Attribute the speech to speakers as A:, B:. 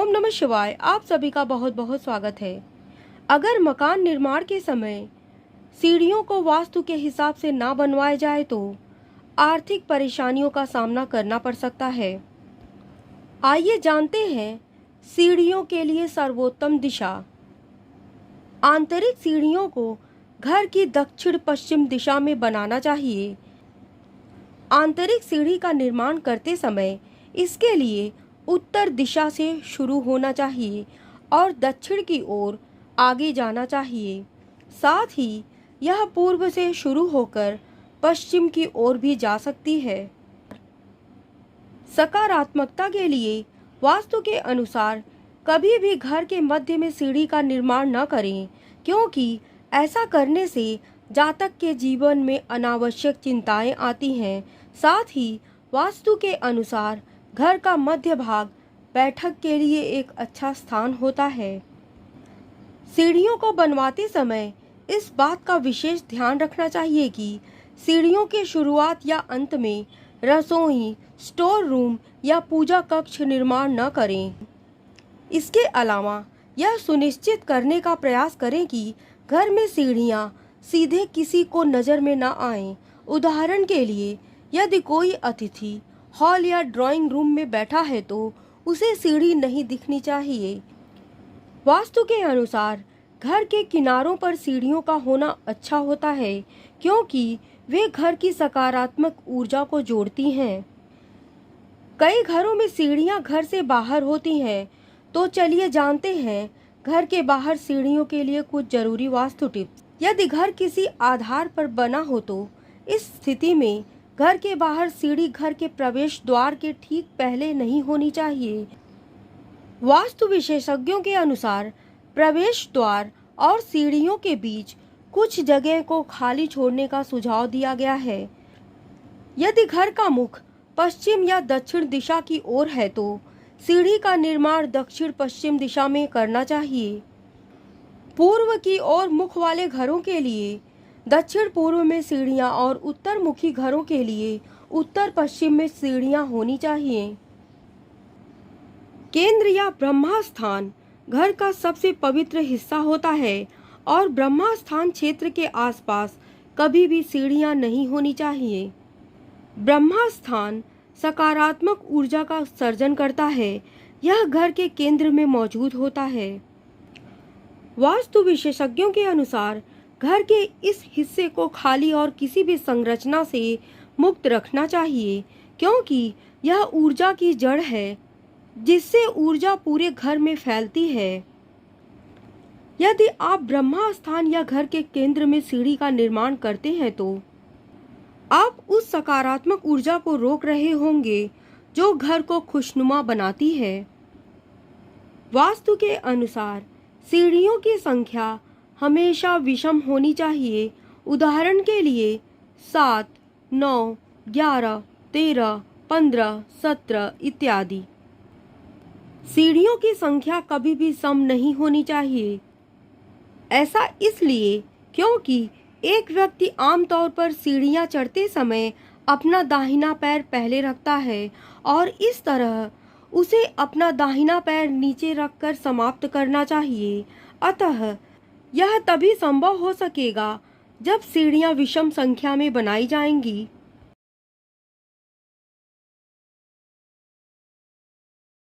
A: ओम नमः शिवाय। आप सभी का बहुत बहुत स्वागत है। अगर मकान निर्माण के समय सीढ़ियों को वास्तु के हिसाब से ना बनवाया जाए तो आर्थिक परेशानियों का सामना करना पड़ सकता है। आइए जानते हैं सीढ़ियों के लिए सर्वोत्तम दिशा। आंतरिक सीढ़ियों को घर की दक्षिण पश्चिम दिशा में बनाना चाहिए। आंतरिक सीढ़ी का निर्माण करते समय इसके लिए उत्तर दिशा से शुरू होना चाहिए और दक्षिण की ओर आगे जाना चाहिए। साथ ही यह पूर्व से शुरू होकर पश्चिम की ओर भी जा सकती है। सकारात्मकता के लिए वास्तु के अनुसार कभी भी घर के मध्य में सीढ़ी का निर्माण न करें, क्योंकि ऐसा करने से जातक के जीवन में अनावश्यक चिंताएं आती हैं। साथ ही वास्तु के अनुसार घर का मध्य भाग बैठक के लिए एक अच्छा स्थान होता है। सीढ़ियों को बनवाते समय इस बात का विशेष ध्यान रखना चाहिए कि सीढ़ियों के शुरुआत या अंत में रसोई, स्टोर रूम या पूजा कक्ष निर्माण न करें। इसके अलावा यह सुनिश्चित करने का प्रयास करें कि घर में सीढ़ियां सीधे किसी को नज़र में न आएं। उदाहरण के लिए, यदि कोई अतिथि हॉल या ड्राइंग रूम में बैठा है तो उसे सीढ़ी नहीं दिखनी चाहिए। वास्तु के अनुसार घर के किनारों पर सीढ़ियों का होना अच्छा होता है, क्योंकि वे घर की सकारात्मक ऊर्जा को जोड़ती हैं। कई घरों में सीढ़ियां घर से बाहर होती हैं, तो चलिए जानते हैं घर के बाहर सीढ़ियों के लिए कुछ जरूरी वास्तु टिप्स। यदि घर किसी आधार पर बना हो तो इस स्थिति में घर के बाहर सीढ़ी घर के प्रवेश द्वार के ठीक पहले नहीं होनी चाहिए। वास्तु विशेषज्ञों के अनुसार प्रवेश द्वार और सीढ़ियों के बीच कुछ जगह को खाली छोड़ने का सुझाव दिया गया है। यदि घर का मुख पश्चिम या दक्षिण दिशा की ओर है तो सीढ़ी का निर्माण दक्षिण पश्चिम दिशा में करना चाहिए। पूर्व की ओर मुख वाले घरों के लिए दक्षिण पूर्व में सीढ़ियां और उत्तर मुखी घरों के लिए उत्तर पश्चिम में सीढ़ियां होनी चाहिए। केंद्र या ब्रह्मा स्थान घर का सबसे पवित्र हिस्सा होता है और ब्रह्मा स्थान क्षेत्र के आसपास कभी भी सीढ़ियां नहीं होनी चाहिए। ब्रह्मा स्थान सकारात्मक ऊर्जा का सर्जन करता है। यह घर के केंद्र में मौजूद होता है। वास्तु विशेषज्ञों के अनुसार घर के इस हिस्से को खाली और किसी भी संरचना से मुक्त रखना चाहिए, क्योंकि यह ऊर्जा की जड़ है जिससे ऊर्जा पूरे घर में फैलती है। यदि आप ब्रह्मा स्थान या घर के केंद्र में सीढ़ी का निर्माण करते हैं तो आप उस सकारात्मक ऊर्जा को रोक रहे होंगे जो घर को खुशनुमा बनाती है। वास्तु के अनुसार सीढ़ियों की संख्या हमेशा विषम होनी चाहिए। उदाहरण के लिए 7, 9, 11, 13, 15, 17 इत्यादि। सीढ़ियों की संख्या कभी भी सम नहीं होनी चाहिए। ऐसा इसलिए क्योंकि एक व्यक्ति आमतौर पर सीढ़ियां चढ़ते समय अपना दाहिना पैर पहले रखता है और इस तरह उसे अपना दाहिना पैर नीचे रखकर समाप्त करना चाहिए। अतः यह तभी संभव हो सकेगा जब सीढ़ियां विषम संख्या में बनाई जाएंगी।